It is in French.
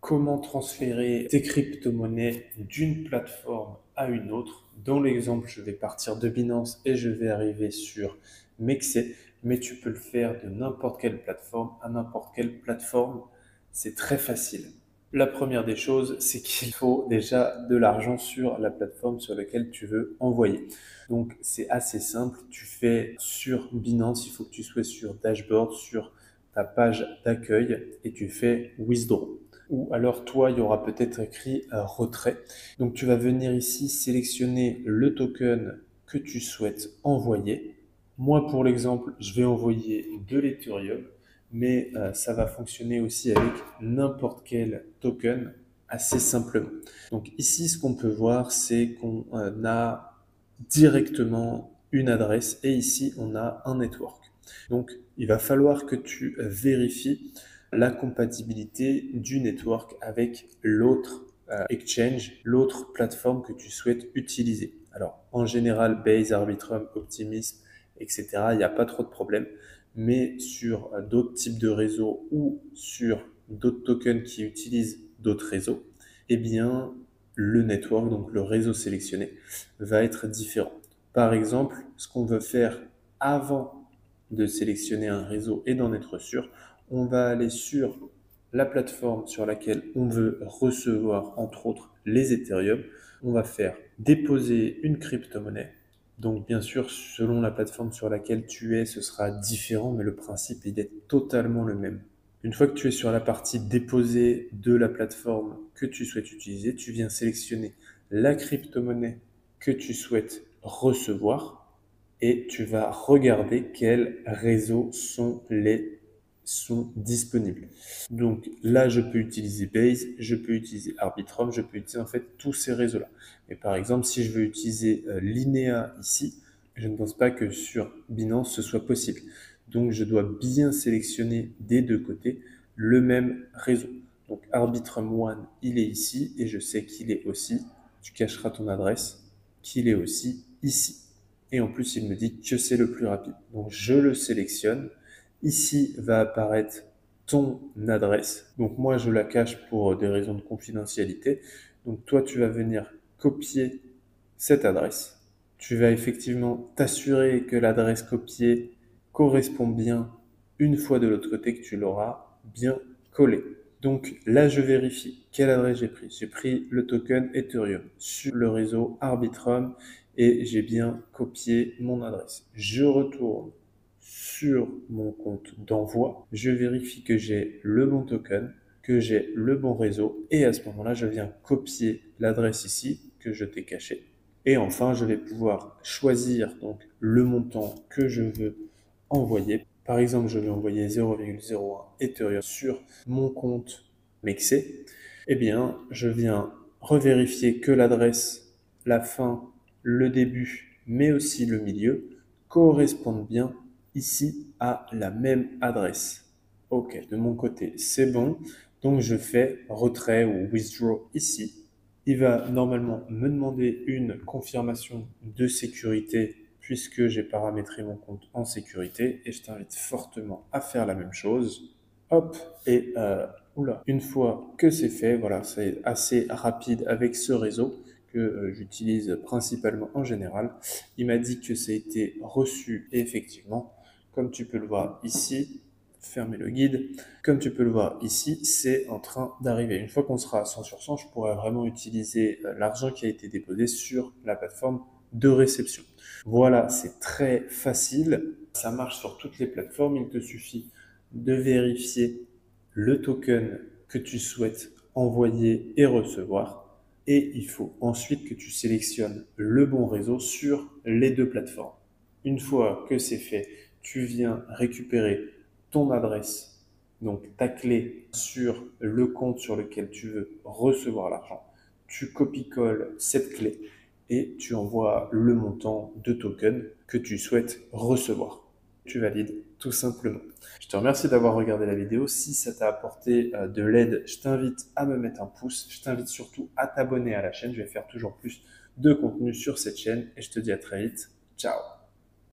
comment transférer tes crypto-monnaies d'une plateforme à une autre. Dans l'exemple, je vais partir de Binance et je vais arriver sur Mexe, mais tu peux le faire de n'importe quelle plateforme à n'importe quelle plateforme. C'est très facile. La première des choses, c'est qu'il faut déjà de l'argent sur la plateforme sur laquelle tu veux envoyer. Donc, c'est assez simple. Tu fais sur Binance, il faut que tu sois sur Dashboard, sur ta page d'accueil et tu fais Withdraw. Ou alors toi, il y aura peut-être écrit retrait. Donc tu vas venir ici sélectionner le token que tu souhaites envoyer. Moi, pour l'exemple, je vais envoyer de l'Ethereum, mais ça va fonctionner aussi avec n'importe quel token assez simplement. Donc ici, ce qu'on peut voir, c'est qu'on a directement une adresse et ici, on a un network. Donc, il va falloir que tu vérifies la compatibilité du network avec l'autre exchange, l'autre plateforme que tu souhaites utiliser. Alors, en général, Base, Arbitrum, Optimism, etc., il n'y a pas trop de problème. Mais sur d'autres types de réseaux ou sur d'autres tokens qui utilisent d'autres réseaux, eh bien, le network, donc le réseau sélectionné, va être différent. Par exemple, ce qu'on veut faire avant de sélectionner un réseau et d'en être sûr, on va aller sur la plateforme sur laquelle on veut recevoir, entre autres, les Ethereum. On va faire déposer une crypto-monnaie. Donc, bien sûr, selon la plateforme sur laquelle tu es, ce sera différent, mais le principe, il est totalement le même. Une fois que tu es sur la partie déposer de la plateforme que tu souhaites utiliser, tu viens sélectionner la crypto-monnaie que tu souhaites recevoir et tu vas regarder quels réseaux sont disponibles. Donc là, je peux utiliser Base, je peux utiliser Arbitrum, je peux utiliser en fait tous ces réseaux-là. Mais par exemple, si je veux utiliser Linea ici, je ne pense pas que sur Binance ce soit possible. Donc je dois bien sélectionner des deux côtés le même réseau. Donc Arbitrum One, il est ici et je sais qu'il est aussi, tu cacheras ton adresse, qu'il est aussi ici. Et en plus, il me dit que c'est le plus rapide. Donc je le sélectionne. Ici va apparaître ton adresse. Donc moi, je la cache pour des raisons de confidentialité. Donc toi, tu vas venir copier cette adresse. Tu vas effectivement t'assurer que l'adresse copiée correspond bien une fois de l'autre côté que tu l'auras bien collé. Donc là, je vérifie quelle adresse j'ai pris. J'ai pris le token Ethereum sur le réseau Arbitrum et j'ai bien copié mon adresse. Je retourne sur mon compte d'envoi. Je vérifie que j'ai le bon token, que j'ai le bon réseau et à ce moment-là, je viens copier l'adresse ici que je t'ai cachée. Et enfin, je vais pouvoir choisir donc le montant que je veux envoyer. Par exemple, je vais envoyer 0,01 Ethereum sur mon compte Mexe. Eh bien, je viens revérifier que l'adresse, la fin, le début, mais aussi le milieu correspondent bien ici à la même adresse. Ok, de mon côté, c'est bon. Donc, je fais retrait ou withdraw ici. Il va normalement me demander une confirmation de sécurité puisque j'ai paramétré mon compte en sécurité et je t'invite fortement à faire la même chose. Hop, et une fois que c'est fait, voilà, c'est assez rapide avec ce réseau que j'utilise principalement en général. Il m'a dit que ça a été reçu et effectivement, comme tu peux le voir ici, fermer le guide. Comme tu peux le voir ici, c'est en train d'arriver. Une fois qu'on sera à 100 sur 100, je pourrai vraiment utiliser l'argent qui a été déposé sur la plateforme de réception. Voilà, c'est très facile. Ça marche sur toutes les plateformes. Il te suffit de vérifier le token que tu souhaites envoyer et recevoir. Et il faut ensuite que tu sélectionnes le bon réseau sur les deux plateformes. Une fois que c'est fait, tu viens récupérer ton adresse, donc ta clé sur le compte sur lequel tu veux recevoir l'argent. Tu copies-colles cette clé et tu envoies le montant de token que tu souhaites recevoir. Tu valides tout simplement. Je te remercie d'avoir regardé la vidéo. Si ça t'a apporté de l'aide, je t'invite à me mettre un pouce. Je t'invite surtout à t'abonner à la chaîne. Je vais faire toujours plus de contenu sur cette chaîne et je te dis à très vite. Ciao!